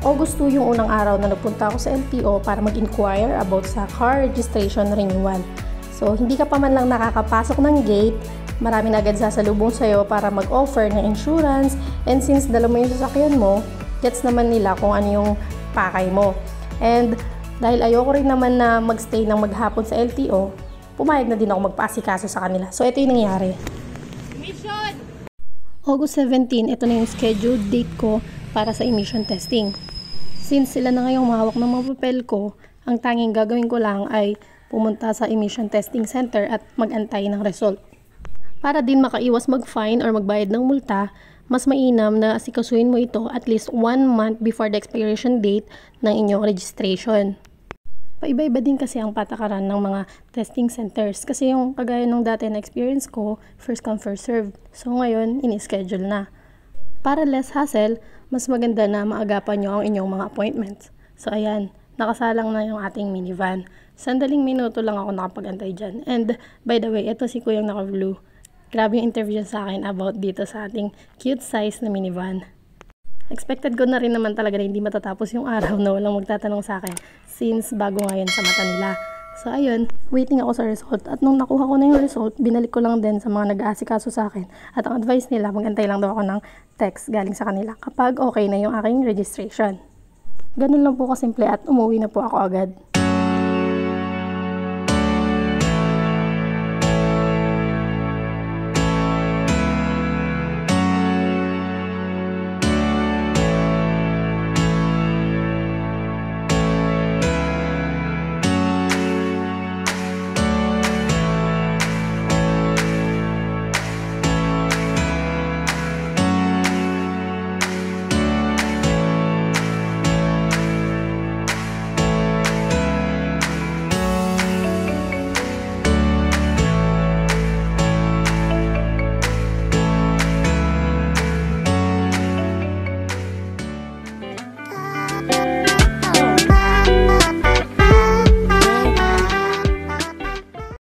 August 2 yung unang araw na nagpunta ako sa LTO para mag-inquire about sa car registration renewal. So, hindi ka pa man lang nakakapasok ng gate, marami na agad sasalubong sa'yo para mag-offer ng insurance, and since dala mo yung sasakyan mo, gets naman nila kung ano yung pakay mo. And dahil ayoko rin naman na magstay ng maghapon sa LTO, pumayag na din ako magpaasikaso sa kanila. So, ito yung nangyari. Mission! August 17, ito na yung scheduled date ko para sa emission testing. Since sila na ngayong mahawak ng mga papel ko, ang tanging gagawin ko lang ay pumunta sa emission testing center at mag-antay ng result. Para din makaiwas mag-fine or magbayad ng multa, mas mainam na asikasuhin mo ito at least 1 month before the expiration date ng inyong registration. Paiba-iba din kasi ang patakaran ng mga testing centers kasi yung kagaya nung dati na experience ko, first come first serve. So ngayon, ini-schedule na. Para less hassle, mas maganda na maagapan nyo ang inyong mga appointments. So ayan, nakasalang na yung ating minivan. Sandaling minuto lang ako nakapag-antay dyan. And by the way, ito si Kuyang naka-blue. Grabe yung interview sa akin about dito sa ating cute size na minivan. Expected ko na rin naman talaga na hindi matatapos yung araw na walang magtatanong sa akin since bago ngayon sa mata nila. So ayun, waiting ako sa result at nung nakuha ko na yung result, binalik ko lang din sa mga nag-aasikaso sa akin at ang advice nila, mag-antay lang daw ako ng text galing sa kanila kapag okay na yung aking registration. Ganun lang po kasimple at umuwi na po ako agad.